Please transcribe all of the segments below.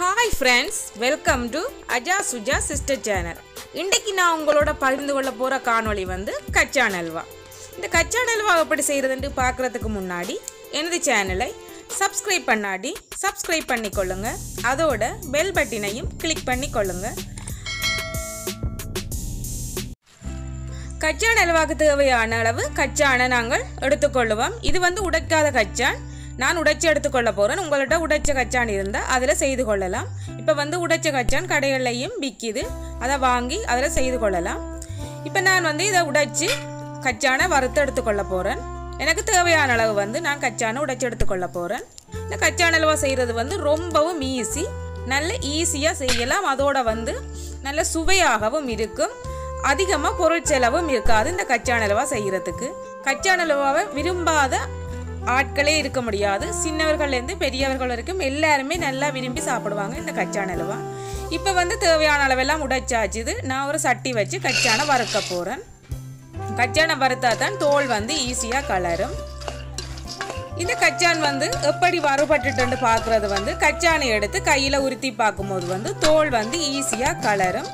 Hi friends, welcome to Aja Suja Sister Channel. இன்னைக்கு நான் உங்களோட பகிர்ந்து கொள்ள போற காணொளி வந்து கச்சான் அல்வா. இந்த கச்சான் அல்வா எப்படி செய்யறதுன்னு பார்க்கிறதுக்கு முன்னாடி எனது சேனலை சப்ஸ்கிரைப் பண்ணாடி சப்ஸ்கிரைப் பண்ணிக்கொள்ளுங்க. அதோட பெல் பட்டனையும் கிளிக் பண்ணிக்கொள்ளுங்க. கச்சான் அல்வாக்கு தேவையான அளவு கச்சானை நாங்கள் எடுத்துக்கொள்ளுவோம். இது வந்து உடைக்காத கச்சான். நான் உடைச்சி எடுத்துக்கொள்ள போகிறேன். உங்கள்கிட்ட உடைச்ச கச்சான் இருந்தால் அதில் செய்து கொள்ளலாம். இப்போ வந்து உடைச்ச கச்சான் கடைகள்லையும் விற்கிது, அதை வாங்கி அதில் செய்து கொள்ளலாம். இப்போ நான் வந்து இதை உடைச்சி கச்சானை வறுத்து எடுத்துக்கொள்ள போகிறேன். எனக்கு தேவையான அளவு வந்து நான் கச்சானை உடைச்சி எடுத்துக்கொள்ள போகிறேன். இந்த கச்சான் அல்வா செய்கிறது வந்து ரொம்பவும் ஈஸி, நல்ல ஈஸியாக செய்யலாம். அதோட வந்து நல்ல சுவையாகவும் இருக்கும், அதிகமாக பொருள் செலவும் இருக்காது. இந்த கச்சான் அல்வா செய்கிறதுக்கு கச்சான் அல்வாவை விரும்பாத ஆட்களே இருக்க முடியாது. சின்னவர்கள்லேருந்து பெரியவர்கள் வரைக்கும் எல்லாருமே நல்லா விரும்பி சாப்பிடுவாங்க இந்த கச்சான் அல்வா. இப்போ வந்து தேவையான அளவெல்லாம் உடைச்சாச்சுது. நான் ஒரு சட்டி வச்சு கச்சானை வறுக்க போகிறேன். கச்சானை வறுத்தா தான் தோல் வந்து ஈஸியாக கலரும். இந்த கச்சான் வந்து எப்படி வறுபட்டுட்டு பார்க்குறது வந்து கச்சானை எடுத்து கையில் உருத்தி பார்க்கும்போது வந்து தோல் வந்து ஈஸியாக கலரும்.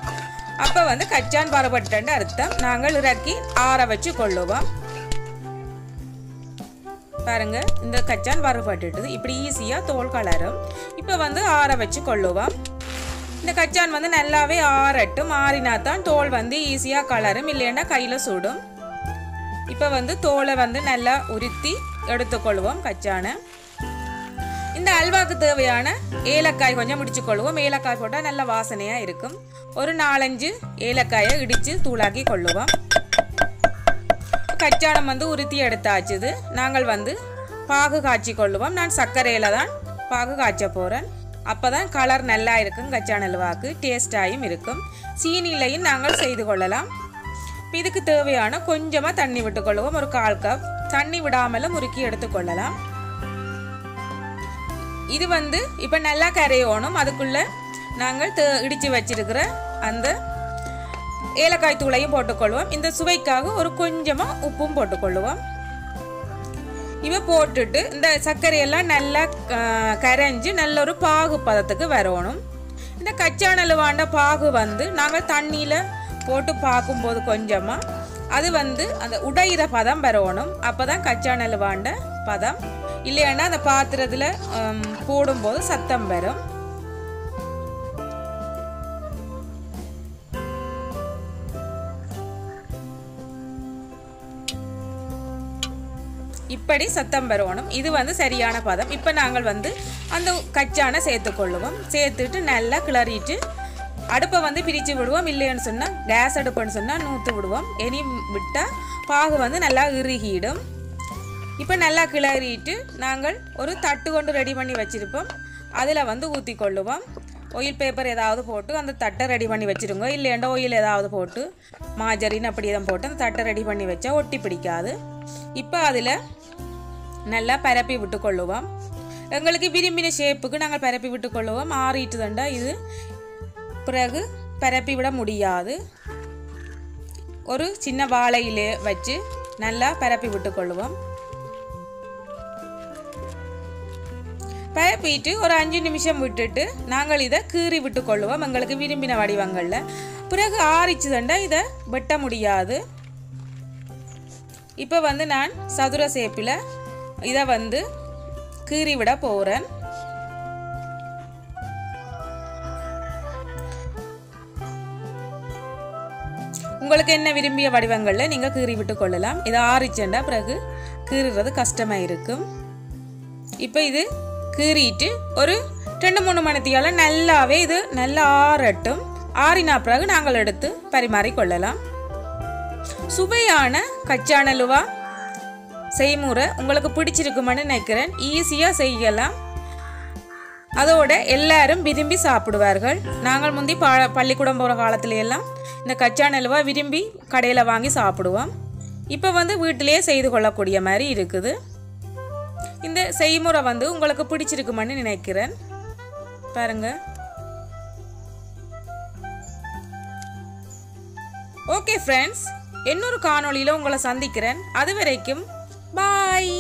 அப்போ வந்து கச்சான் வறுபட்டுட்டு அர்த்தம். நாங்கள் இறக்கி ஆற வச்சு கொள்ளுவோம். பாருங்க, இந்த கச்சான் வறுபட்டுட்டுது. இப்படி ஈஸியாக தோல் கலரும். இப்போ வந்து ஆற வச்சு கொள்ளுவோம். இந்த கச்சான் வந்து நல்லாவே ஆறட்டும். ஆறினா தான் தோல் வந்து ஈஸியாக கலரும், இல்லைன்னா கையில் சுடும். இப்போ வந்து தோலை வந்து நல்லா உருத்தி எடுத்துக்கொள்வோம் கச்சானை. இந்த அல்வாவுக்கு தேவையான ஏலக்காய் கொஞ்சம் முடிச்சுக்கொள்வோம். ஏலக்காய் போட்டால் நல்ல வாசனையாக இருக்கும். ஒரு 4-5 ஏலக்காயை இடித்து தூளாக்கி கொள்ளுவோம். கச்சானம் வந்து உருத்தி எடுத்தாச்சுது. நாங்கள் வந்து பாகு காய்ச்சி கொள்ளுவோம். நான் சர்க்கரையில் தான் பாகு காய்ச்ச போகிறேன். அப்போ தான் கலர் நல்லா இருக்கும், கச்சான் அல்வாக்கு டேஸ்டாயும் இருக்கும். சீனிலையும் நாங்கள் செய்து கொள்ளலாம். இதுக்கு தேவையான கொஞ்சமாக தண்ணி விட்டுக்கொள்ளுவோம். ஒரு 1/4 கப் தண்ணி விடாமலும் முறுக்கி எடுத்துக்கொள்ளலாம். இது வந்து இப்போ நல்லா கரையோணும். அதுக்குள்ளே நாங்கள் இடித்து வச்சிருக்கிற அந்த ஏலக்காய் தூளையும் போட்டுக்கொள்வோம். இந்த சுவைக்காக ஒரு கொஞ்சமாக உப்பும் போட்டுக்கொள்வோம். இவை போட்டுட்டு இந்த சர்க்கரையெல்லாம் நல்லா கரைஞ்சி நல்ல ஒரு பாகு பதத்துக்கு வரணும். இந்த கச்சான் அல்வாண்ட பாகு வந்து நாங்கள் தண்ணியில் போட்டு பார்க்கும்போது கொஞ்சமாக அது வந்து அந்த உடையிற பதம் வரணும். அப்போ தான் கச்சான் அல்வாண்ட பதம். இல்லைன்னா அந்த பாத்திரத்தில் போடும்போது சத்தம் வரும். இப்படி சத்தம் வரணும். இது வந்து சரியான பதம். இப்போ நாங்கள் வந்து அந்த கச்சானை சேர்த்துக்கொள்ளுவோம். சேர்த்துட்டு நல்லா கிளறிட்டு அடுப்பை வந்து பிரித்து விடுவோம். இல்லைன்னு சொன்னால் கேஸ் அடுப்புன்னு சொன்னால் நூற்று விடுவோம். இனி விட்டால் பாகு வந்து நல்லா இறுகிடும். இப்போ நல்லா கிளறிட்டு நாங்கள் ஒரு தட்டு கொண்டு ரெடி பண்ணி வச்சுருப்போம். அதில் வந்து ஊற்றி கொள்ளுவோம். ஆயில் பேப்பர் ஏதாவது போட்டு அந்த தட்டை ரெடி பண்ணி வச்சுருங்க. இல்லைண்டா ஆயில் ஏதாவது போட்டு மாஜரின்னு அப்படி தான் போட்டு அந்த தட்டை ரெடி பண்ணி வச்சா ஒட்டி பிடிக்காது. இப்போ அதில் நல்லா பரப்பி விட்டு கொள்ளுவோம். எங்களுக்கு விரும்பின ஷேப்புக்கு நாங்கள் பரப்பி விட்டு கொள்ளுவோம். ஆறிட்டு தண்டா இது பிறகு பரப்பி விட முடியாது. ஒரு சின்ன வாழையிலே வச்சு நல்லா பரப்பி விட்டு கொள்ளுவோம். பரப்பிட்டு ஒரு 5 நிமிஷம் விட்டுட்டு நாங்கள் இதை கீறி விட்டு கொள்ளுவோம் எங்களுக்கு விரும்பின வடிவங்களில். பிறகு ஆறிச்சு தண்டா இதை வெட்ட முடியாது. இப்போ வந்து நான் சதுர சேப்பில் இதை வந்து கீறி விட போகிறேன். உங்களுக்கு என்ன விரும்பிய வடிவங்களில் நீங்கள் கீறி விட்டு கொள்ளலாம். இதை ஆறிச்சண்டா பிறகு கீறுறது கஷ்டமாக இருக்கும். இப்போ இது கீறிட்டு ஒரு 2-3 மணித்தியால நல்லாவே இது நல்லா ஆறட்டும். ஆறினா பிறகு நாங்கள் எடுத்து பரிமாறிக்கொள்ளலாம். சுவையான கச்சான் அல்வா செய்முறை உங்களுக்கு பிடிச்சிருக்குமென்னு நினைக்கிறேன். ஈஸியாக செய்யலாம். அதோட எல்லாரும் விரும்பி சாப்பிடுவார்கள். நாங்கள் முந்தி பள்ளிக்கூடம் போகிற காலத்துல எல்லாம் இந்த கச்சான் அல்வா விரும்பி கடையில் வாங்கி சாப்பிடுவோம். இப்போ வந்து வீட்டிலேயே செய்து கொள்ளக்கூடிய மாதிரி இருக்குது. இந்த செய்முறை வந்து உங்களுக்கு பிடிச்சிருக்குமென்னு நினைக்கிறேன். பாருங்க. ஓகே ஃப்ரெண்ட்ஸ், இன்னொரு காணொளியில் உங்களை சந்திக்கிறேன். அது வரைக்கும் பாய்.